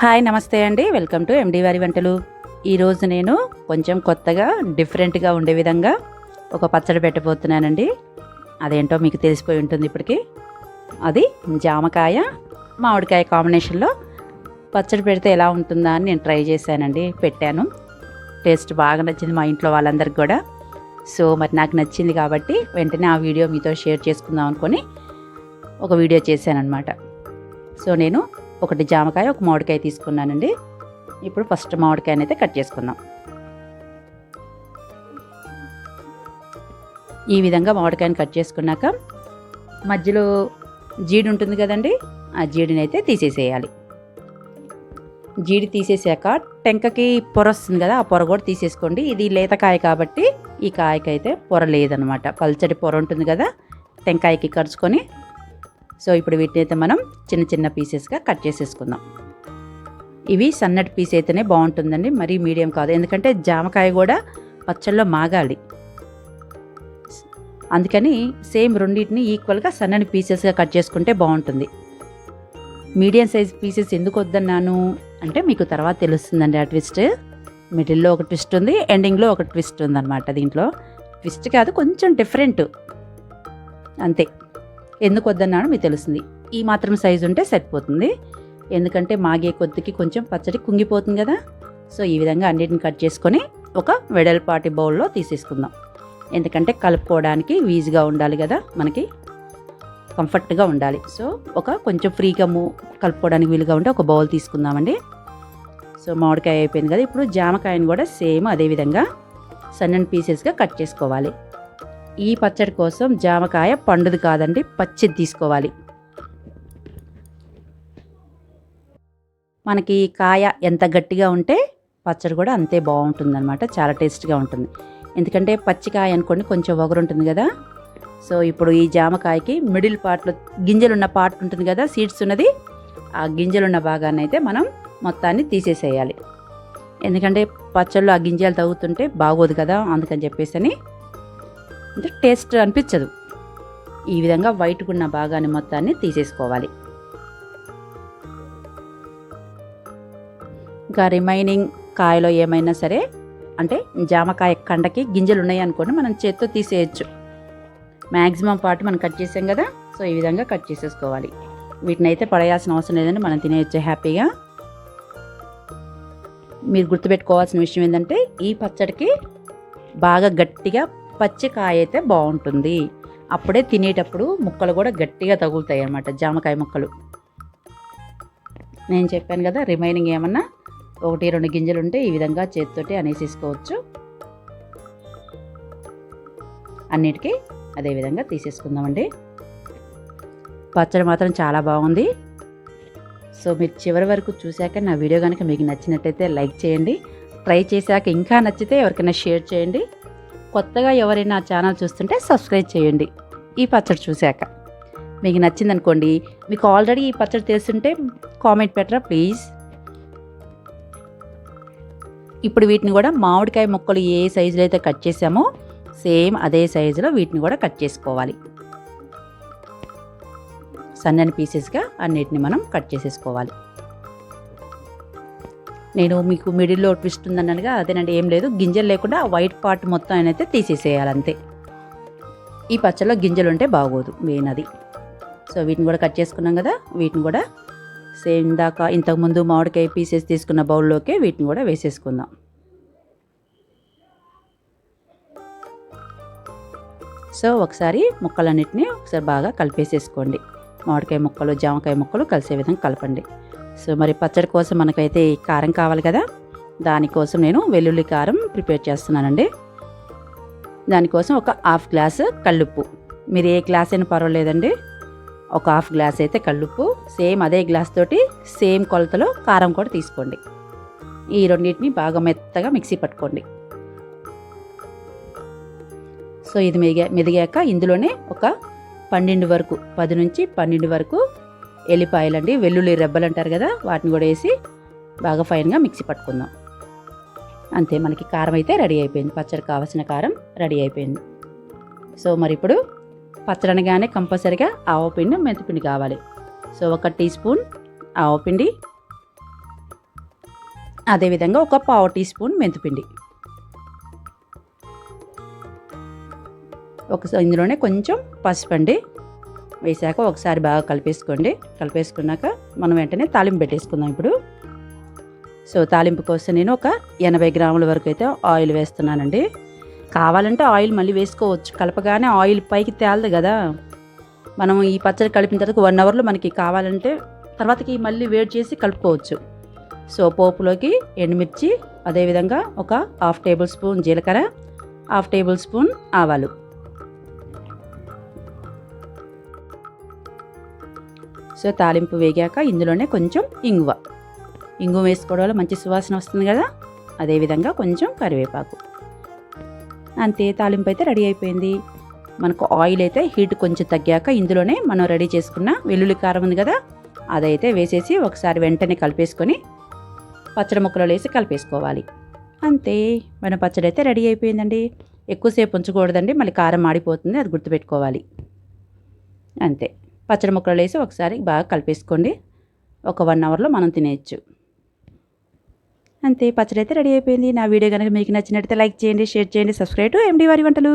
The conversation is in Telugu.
హాయ్ నమస్తే అండి, వెల్కమ్ టు ఎండి వారి వంటలు. ఈరోజు నేను కొంచెం కొత్తగా డిఫరెంట్గా ఉండే విధంగా ఒక పచ్చడి పెట్టబోతున్నానండి. అదేంటో మీకు తెలిసిపోయి ఉంటుంది ఇప్పటికి. అది జామకాయ మామిడికాయ కాంబినేషన్లో పచ్చడి పెడితే ఎలా ఉంటుందా అని నేను ట్రై చేశానండి, పెట్టాను. టేస్ట్ బాగా నచ్చింది మా ఇంట్లో వాళ్ళందరికీ కూడా. సో మరి నాకు నచ్చింది కాబట్టి వెంటనే ఆ వీడియో మీతో షేర్ చేసుకుందాం అనుకొని ఒక వీడియో చేశానన్నమాట. సో నేను ఒకటి జామకాయ ఒక మామిడికాయ తీసుకున్నానండి. ఇప్పుడు ఫస్ట్ మామిడికాయని అయితే కట్ చేసుకుందాం. ఈ విధంగా మామిడికాయని కట్ చేసుకున్నాక మధ్యలో జీడి ఉంటుంది కదండి, ఆ జీడిని అయితే తీసేసేయాలి. జీడి తీసేసాక టెంకకి పొర వస్తుంది కదా, ఆ పొర కూడా తీసేసుకోండి. ఇది లేతకాయ కాబట్టి ఈ కాయకైతే పొర లేదనమాట, పల్చడి పొర ఉంటుంది కదా టెంకాయకి కరుచుకొని. సో ఇప్పుడు వీటిని అయితే మనం చిన్న చిన్న పీసెస్గా కట్ చేసేసుకుందాం. ఇవి సన్నటి పీస్ అయితేనే బాగుంటుందండి, మరీ మీడియం కాదు, ఎందుకంటే జామకాయ కూడా పచ్చళ్ళలో మాగాలి. అందుకని సేమ్ రెండింటిని ఈక్వల్గా సన్నని పీసెస్గా కట్ చేసుకుంటే బాగుంటుంది. మీడియం సైజ్ పీసెస్ ఎందుకు వద్దన్నాను అంటే మీకు తర్వాత తెలుస్తుందండి ఆ ట్విస్ట్. మిడిల్లో ఒక ట్విస్ట్ ఉంది, ఎండింగ్లో ఒక ట్విస్ట్ ఉందన్నమాట. దీంట్లో ట్విస్ట్ కాదు, కొంచెం డిఫరెంట్ అంతే. ఎందుకు వద్దన్నాను మీకు తెలుస్తుంది. ఈ మాత్రం సైజు ఉంటే సరిపోతుంది, ఎందుకంటే మాగే కొద్దికి కొంచెం పచ్చడి కుంగిపోతుంది కదా. సో ఈ విధంగా అన్నిటిని కట్ చేసుకొని ఒక వెడల్పాటి బౌల్లో తీసేసుకుందాం. ఎందుకంటే కలుపుకోవడానికి ఈజీగా ఉండాలి కదా, మనకి కంఫర్ట్గా ఉండాలి. సో ఒక కొంచెం ఫ్రీగా కలుపుకోవడానికి వీలుగా ఉంటే ఒక బౌల్ తీసుకుందామండి. సో మామిడికాయ అయిపోయింది కదా, ఇప్పుడు జామకాయని కూడా సేమ్ అదేవిధంగా సన్నని పీసెస్గా కట్ చేసుకోవాలి. ఈ పచ్చడి కోసం జామకాయ పండుది కాదండి, పచ్చిది తీసుకోవాలి. మనకి కాయ ఎంత గట్టిగా ఉంటే పచ్చడి కూడా అంతే బాగుంటుందన్నమాట, చాలా టేస్ట్గా ఉంటుంది. ఎందుకంటే పచ్చికాయ అనుకోండి కొంచెం వగరు ఉంటుంది కదా. సో ఇప్పుడు ఈ జామకాయకి మిడిల్ పార్ట్లో గింజలున్న పార్ట్ ఉంటుంది కదా, సీడ్స్ ఉన్నది, ఆ గింజలున్న భాగాన్ని అయితే మనం మొత్తాన్ని తీసేసేయాలి. ఎందుకంటే పచ్చళ్ళు ఆ గింజలు తగ్గుతుంటే బాగోదు కదా, అందుకని చెప్పేసి అంటే టేస్ట్ అనిపించదు. ఈ విధంగా వైట్గా ఉన్న భాగాన్ని మొత్తాన్ని తీసేసుకోవాలి. ఇంకా రిమైనింగ్ కాయలో ఏమైనా సరే, అంటే జామకాయ కండకి గింజలు ఉన్నాయి అనుకోండి, మనం చేత్తో తీసేయచ్చు. మ్యాక్సిమం పార్ట్ మనం కట్ చేసాం కదా, సో ఈ విధంగా కట్ చేసేసుకోవాలి. వీటిని అయితే పడేయాల్సిన అవసరం లేదండి, మనం తినేయచ్చు హ్యాపీగా. మీరు గుర్తుపెట్టుకోవాల్సిన విషయం ఏంటంటే ఈ పచ్చడికి బాగా గట్టిగా పచ్చికాయ అయితే బాగుంటుంది. అప్పుడే తినేటప్పుడు ముక్కలు కూడా గట్టిగా తగులుతాయి అన్నమాట, జామకాయ ముక్కలు. నేను చెప్పాను కదా, రిమైనింగ్ ఏమన్నా 1-2 గింజలు ఉంటే ఈ విధంగా చేతితోటి అనేసేసుకోవచ్చు. అన్నిటికీ అదే విధంగా తీసేసుకుందామండి. పచ్చడి మాత్రం చాలా బాగుంది. సో మీరు చివరి వరకు చూశాక నా వీడియో కనుక మీకు నచ్చినట్టయితే లైక్ చేయండి. ట్రై చేశాక ఇంకా నచ్చితే ఎవరికైనా షేర్ చేయండి. కొత్తగా ఎవరైనా ఛానల్ చూస్తుంటే సబ్స్క్రైబ్ చేయండి. ఈ పచ్చడి చూశాక మీకు నచ్చిందనుకోండి, మీకు ఆల్రెడీ ఈ పచ్చడి తెలుసుంటే కామెంట్ పెట్టరా ప్లీజ్. ఇప్పుడు వీటిని కూడా మామిడికాయ ముక్కలు ఏ సైజులో అయితే కట్ చేసామో సేమ్ అదే సైజులో వీటిని కూడా కట్ చేసుకోవాలి. సన్నని పీసెస్గా అన్నిటిని మనం కట్ చేసేసుకోవాలి. నేను మీకు మిడిల్లో ట్విస్ట్ ఉందన్నట్టుగా అదేనండి, ఏం లేదు, గింజలు లేకుండా ఆ వైట్ పార్ట్ మొత్తం అయితే తీసేసేయాలి అంతే. ఈ పచ్చళ్ళలో గింజలు ఉంటే బాగోదు, మెయిన్ అది. సో వీటిని కూడా కట్ చేసుకున్నాం కదా, వీటిని కూడా సేమ్ ఇంతకుముందు మామిడికాయ పీసెస్ తీసుకున్న బౌల్లోకి వీటిని కూడా వేసేసుకుందాం. సో ఒకసారి ముక్కలన్నిటిని ఒకసారి బాగా కలిపేసేసుకోండి. మామిడికాయ ముక్కలు జామకాయ ముక్కలు కలిసే విధంగా కలపండి. సో మరి పచ్చడి కోసం మనకైతే కారం కావాలి కదా, దానికోసం నేను వెల్లుల్లి కారం ప్రిపేర్ చేస్తున్నానండి. దానికోసం ఒక 1/2 గ్లాసు కల్లుప్పు, మీరు ఏ గ్లాస్ అయినా పర్వాలేదండి, ఒక 1/2 గ్లాస్ అయితే కల్లుప్పు, సేమ్ అదే గ్లాస్ తోటి సేమ్ కొలతలో కారం కూడా తీసుకోండి. ఈ రెండింటిని బాగా మెత్తగా మిక్సీ పట్టుకోండి. సో ఇది మెదిగాక ఇందులోనే ఒక 10 నుంచి 12 వరకు ఎల్లిపాయలండి, వెల్లుల్లి రెబ్బలు అంటారు కదా, వాటిని కూడా వేసి బాగా ఫైన్గా మిక్సీ పట్టుకుందాం. అంతే, మనకి కారం అయితే రెడీ అయిపోయింది. పచ్చడి కావాల్సిన కారం రెడీ అయిపోయింది. సో మరి ఇప్పుడు పచ్చడి అనగానే కంపల్సరీగా ఆవపిండి మెంతిపిండి కావాలి. సో 1 టీ స్పూన్ ఆవపిండి, అదేవిధంగా ఒక పావు టీ స్పూన్ మెంతిపిండి, ఇందులోనే కొంచెం పసుపు అండి వేసాక ఒకసారి బాగా కలిపేసుకోండి. కలిపేసుకున్నాక మనం వెంటనే తాలింపు పెట్టేసుకుందాం ఇప్పుడు. సో తాలింపు కోసం నేను ఒక 80 గ్రాముల వరకు అయితే ఆయిల్ వేస్తున్నానండి. కావాలంటే ఆయిల్ మళ్ళీ వేసుకోవచ్చు, కలపగానే ఆయిల్ పైకి తేలదు కదా. మనం ఈ పచ్చడి కలిపిన తర్వాత 1 అవర్లో మనకి కావాలంటే తర్వాతకి మళ్ళీ వేడి చేసి కలుపుకోవచ్చు. సో పోపులోకి ఎండుమిర్చి, అదేవిధంగా ఒక 1/2 టేబుల్ స్పూన్ జీలకర్ర, 1/2 టేబుల్ స్పూన్ ఆవాలు. సో తాలింపు వేగాక ఇందులోనే కొంచెం ఇంగువ వేసుకోవడం వల్ల మంచి సువాసన వస్తుంది కదా. అదేవిధంగా కొంచెం కరివేపాకు. అంతే, తాలింపు అయితే రెడీ అయిపోయింది. మనకు ఆయిల్ అయితే హీట్ కొంచెం తగ్గాక ఇందులోనే మనం రెడీ చేసుకున్న వెల్లుల్లి కారం ఉంది కదా, అదైతే వేసేసి ఒకసారి వెంటనే కలిపేసుకొని పచ్చడి ముక్కలో వేసి కలిపేసుకోవాలి. అంతే, మన పచ్చడి అయితే రెడీ అయిపోయిందండి. ఎక్కువసేపు ఉంచకూడదండి, మళ్ళీ కారం మాడిపోతుంది, అది గుర్తుపెట్టుకోవాలి. అంతే, పచ్చడి ముక్కలు వేసి ఒకసారి బాగా కలిపేసుకోండి. ఒక 1 అవర్లో మనం తినేయచ్చు. అంతే, పచ్చడి అయితే రెడీ అయిపోయింది. నా వీడియో కనుక మీకు నచ్చినట్లయితే లైక్ చేయండి, షేర్ చేయండి, సబ్స్క్రైబ్ టు ఎండి వారి వంటలు.